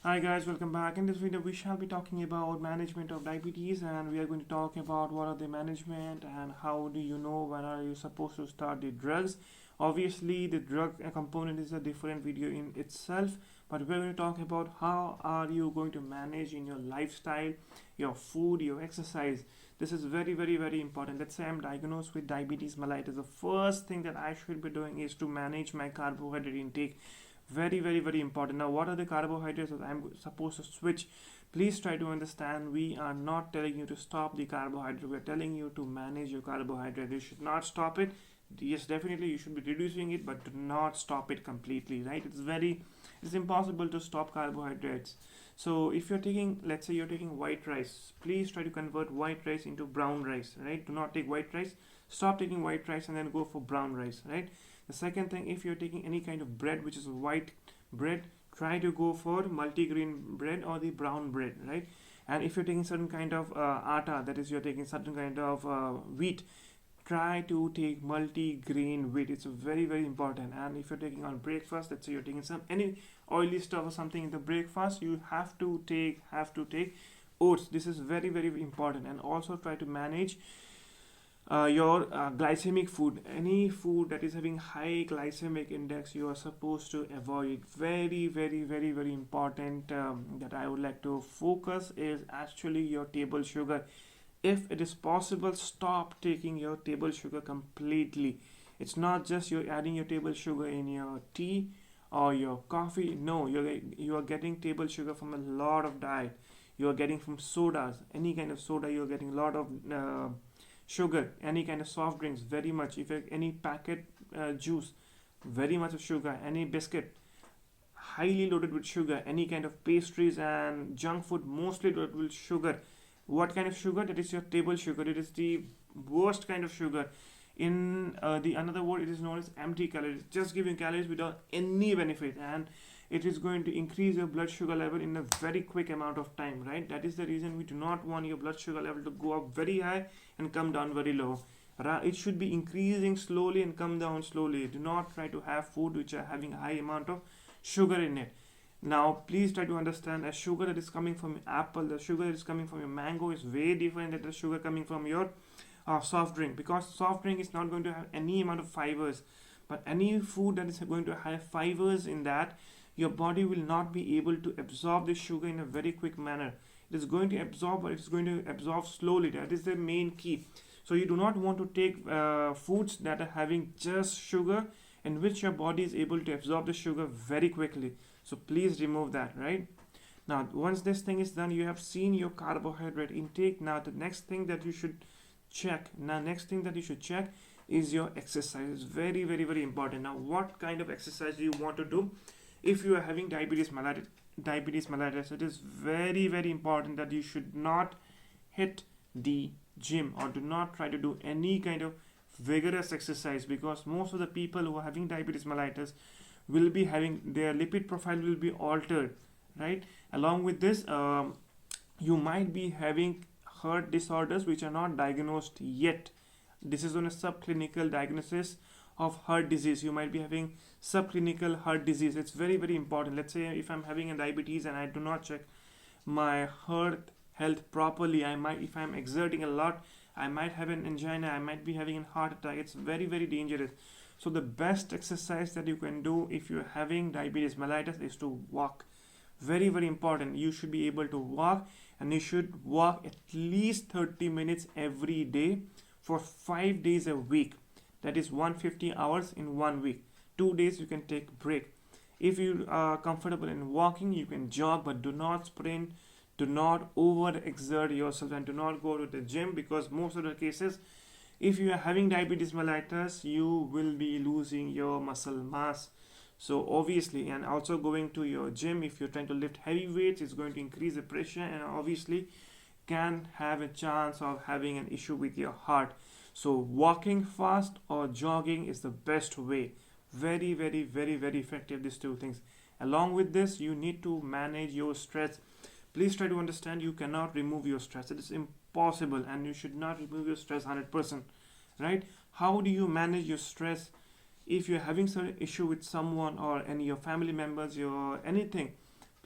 Hi guys, welcome back. In this video, we shall be talking about management of diabetes, and we are going to talk about what are the management and how do you know when are you supposed to start the drugs. Obviously, the drug component is a different video in itself, but we're going to talk about how are you going to manage in your lifestyle, your food, your exercise. This is very important. Let's say I'm diagnosed with diabetes mellitus. The first thing that I should be doing is to manage my carbohydrate intake. Very important. Now, what are the carbohydrates that I'm supposed to switch? Please try to understand, we are not telling you to stop the carbohydrate, we're telling you to manage your carbohydrate. You should not stop it. Yes, definitely you should be reducing it, but do not stop it completely, right? It's impossible to stop carbohydrates. So if you're taking, let's say you're taking white rice, please try to convert white rice into brown rice, right? Do not take white rice, stop taking white rice and then go for brown rice, right? The second thing, if you're taking any kind of bread which is white bread, try to go for multigrain bread or the brown bread, right? And if you're taking certain kind of atta, that is you're taking certain kind of wheat, try to take multi-grain wheat. It's very important. And if you're taking on breakfast, let's say you're taking some any oily stuff or something in the breakfast, you have to take oats. This is very important. And also try to manage your glycemic food. Any food that is having high glycemic index, you are supposed to avoid. Very important. That I would like to focus is actually your table sugar. If it is possible, stop taking your table sugar completely. It's not just you're adding your table sugar in your tea or your coffee. No, you are getting table sugar from a lot of diet. You are getting from sodas, any kind of soda. You are getting a lot of sugar. Any kind of soft drinks, very much. If any packet juice, very much of sugar. Any biscuit, highly loaded with sugar. Any kind of pastries and junk food, mostly loaded with sugar. What kind of sugar? That is your table sugar. It is the worst kind of sugar. In the another word, it is known as empty calories, just giving calories without any benefit, and it is going to increase your blood sugar level in a very quick amount of time, right? That is the reason we do not want your blood sugar level to go up very high and come down very low. It should be increasing slowly and come down slowly. Do not try to have food which are having a high amount of sugar in it. Now, please try to understand, a sugar that is coming from apple, the sugar that is coming from your mango is way different than the sugar coming from your soft drink, because soft drink is not going to have any amount of fibers. But any food that is going to have fibers in that, your body will not be able to absorb the sugar in a very quick manner. It is going to absorb, but it's going to absorb slowly. That is the main key. So you do not want to take foods that are having just sugar, in which your body is able to absorb the sugar very quickly. So please remove that, right? Now, once this thing is done, you have seen your carbohydrate intake. Now, the next thing that you should check is your exercise. It's very important. Now, what kind of exercise do you want to do? If you are having diabetes mellitus, it is very important that you should not hit the gym or do not try to do any kind of vigorous exercise, because most of the people who are having diabetes mellitus will be having their lipid profile will be altered, right? Along with this, you might be having heart disorders which are not diagnosed yet. This is on a subclinical diagnosis of heart disease. You might be having subclinical heart disease. It's very important. Let's say if I'm having a diabetes and I do not check my heart health properly, if I'm exerting a lot, I might have an angina, I might be having a heart attack. It's very dangerous. So the best exercise that you can do if you're having diabetes mellitus is to walk. Very important. You should be able to walk, and you should walk at least 30 minutes every day for 5 days a week. That is 150 hours in 1 week. 2 days you can take break. If you are comfortable in walking, you can jog, but do not sprint, do not overexert yourself, and do not go to the gym, because most of the cases, if you are having diabetes mellitus, you will be losing your muscle mass. So obviously, and also going to your gym, if you're trying to lift heavy weights, it's going to increase the pressure and obviously can have a chance of having an issue with your heart. So walking fast or jogging is the best way. Very effective, these two things. Along with this, you need to manage your stress. Please try to understand, you cannot remove your stress. It is impossible, and you should not remove your stress 100%, right? How do you manage your stress? If you're having some issue with someone or any of your family members or anything,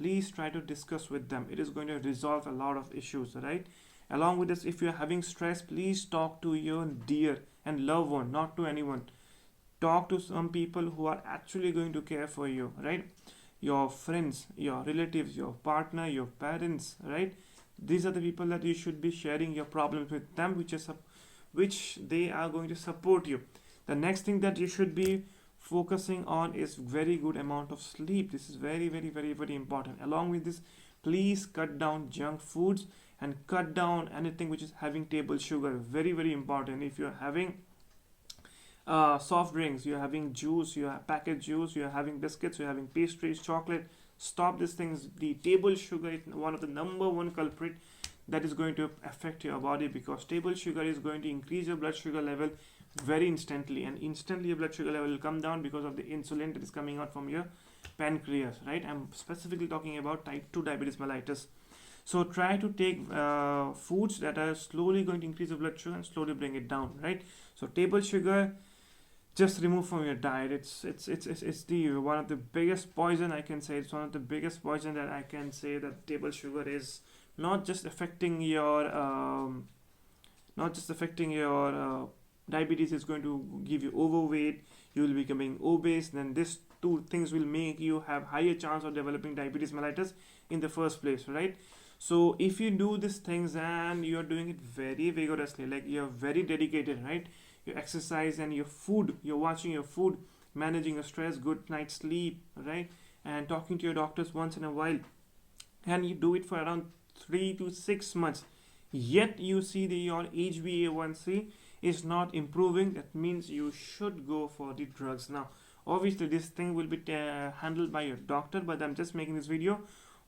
please try to discuss with them. It is going to resolve a lot of issues, right? Along with this, if you're having stress, please talk to your dear and loved one, not to anyone. Talk to some people who are actually going to care for you, right? Your friends, your relatives, your partner, your parents, right? These are the people that you should be sharing your problems with them, which they are going to support you. The next thing that you should be focusing on is very good amount of sleep. This is very, very, very, very important. Along with this, please cut down junk foods and cut down anything which is having table sugar. Very, very important. If you're having soft drinks, you're having juice, you have packaged juice, you're having biscuits, you're having pastries, chocolate, stop these things. The table sugar is one of the number one culprit that is going to affect your body, because table sugar is going to increase your blood sugar level very instantly, and instantly your blood sugar level will come down because of the insulin that is coming out from your pancreas, right? I'm specifically talking about type 2 diabetes mellitus. So try to take foods that are slowly going to increase the blood sugar and slowly bring it down, right? So table sugar, just remove from your diet. It's the one of the biggest poison, I can say. It's one of the biggest poison that I can say, that table sugar is not just affecting your diabetes. Is going to give you overweight, you will be becoming obese, then this two things will make you have higher chance of developing diabetes mellitus in the first place, right? So if you do these things and you are doing it very vigorously, like you're very dedicated, right? Your exercise and your food, you're watching your food, managing your stress, good night's sleep, right? And talking to your doctors once in a while, and you do it for around 3 to 6 months, yet you see your HbA1c is not improving, that means you should go for the drugs. Now obviously this thing will be handled by your doctor, but I'm just making this video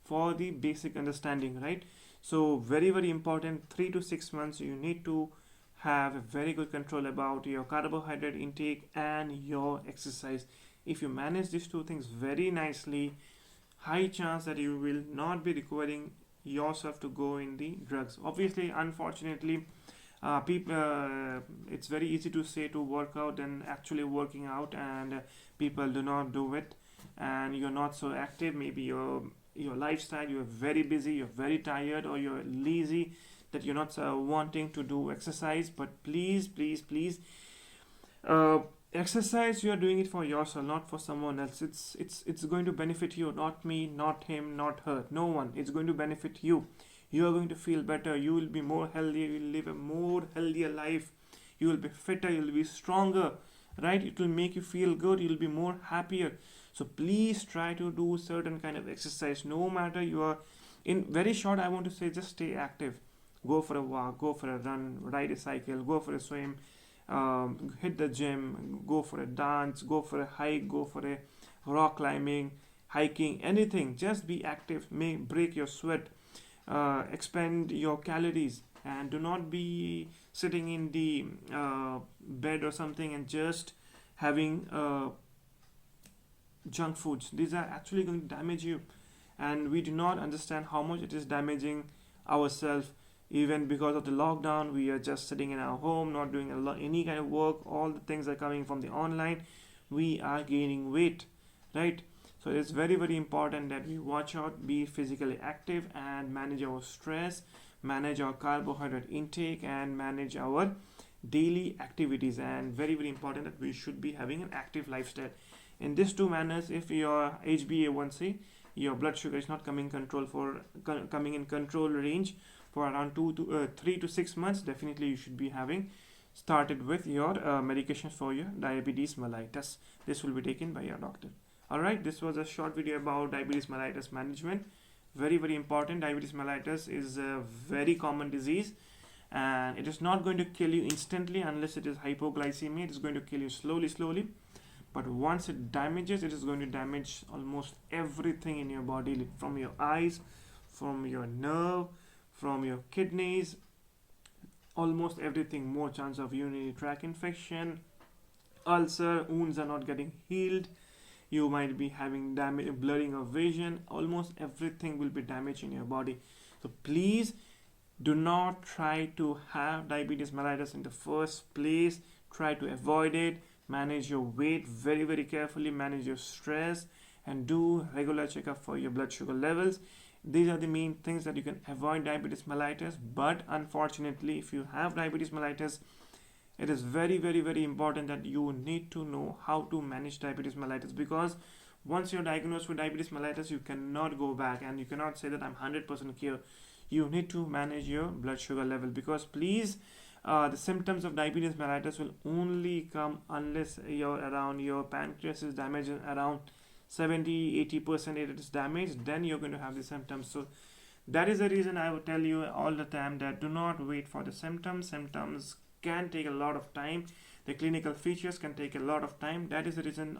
for the basic understanding, right? So very, very important, 3 to 6 months you need to have a very good control about your carbohydrate intake and your exercise. If you manage these two things very nicely, high chance that you will not be requiring yourself to go in the drugs. Obviously, unfortunately, it's very easy to say to work out than actually working out, and people do not do it, and you're not so active. Maybe your lifestyle, you're very busy, you're very tired, or you're lazy, that you're not wanting to do exercise. But please, please, please, exercise, you are doing it for yourself, not for someone else. It's going to benefit you, not me, not him, not her, no one. It's going to benefit you. You are going to feel better, you will be more healthy, you will live a more healthier life, you will be fitter, you will be stronger, right? It will make you feel good, you will be more happier. So please try to do certain kind of exercise, no matter you are in very short. I want to say, just stay active. Go for a walk, go for a run, ride a cycle, go for a swim, hit the gym, go for a dance, go for a hike, go for a rock climbing, hiking, anything. Just be active, may break your sweat, expend your calories, and do not be sitting in the bed or something and just having junk foods. These are actually going to damage you, and we do not understand how much it is damaging ourselves. Even because of the lockdown, we are just sitting in our home, not doing any kind of work. All the things are coming from the online. We are gaining weight, right? So it's very, very important that we watch out, be physically active, and manage our stress, manage our carbohydrate intake, and manage our daily activities. And very, very important that we should be having an active lifestyle. In these two manners, if your HbA1c, your blood sugar, is not coming in control range for around 3 to 6 months, definitely you should be having started with your medications for your diabetes mellitus. This will be taken by your doctor. Alright, this was a short video about diabetes mellitus management. Very, very important. Diabetes mellitus is a very common disease, and it is not going to kill you instantly unless it is hypoglycemia. It is going to kill you slowly. But once it damages, it is going to damage almost everything in your body, from your eyes, from your nerve, from your kidneys, almost everything. More chance of urinary tract infection, ulcer, wounds are not getting healed, you might be having damage, blurring of vision. Almost everything will be damaged in your body. So please do not try to have diabetes mellitus in the first place. Try to avoid it. Manage your weight very, very carefully. Manage your stress, and do regular checkup for your blood sugar levels. These are the main things that you can avoid diabetes mellitus. But unfortunately, if you have diabetes mellitus, it is very, very, very important that you need to know how to manage diabetes mellitus, because once you're diagnosed with diabetes mellitus, you cannot go back and you cannot say that I'm 100% cured. You need to manage your blood sugar level, because please, the symptoms of diabetes mellitus will only come unless your pancreas is damaged around 70-80%. It is damaged, then you're going to have the symptoms. So that is the reason I would tell you all the time that do not wait for the symptoms can take a lot of time. The clinical features can take a lot of time. That is the reason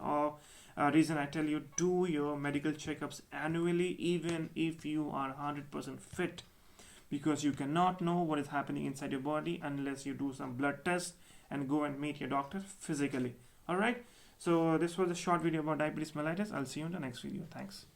I tell you, do your medical checkups annually, even if you are 100% fit, because you cannot know what is happening inside your body unless you do some blood tests and go and meet your doctor physically. All right, so this was a short video about diabetes mellitus. I'll see you in the next video. Thanks.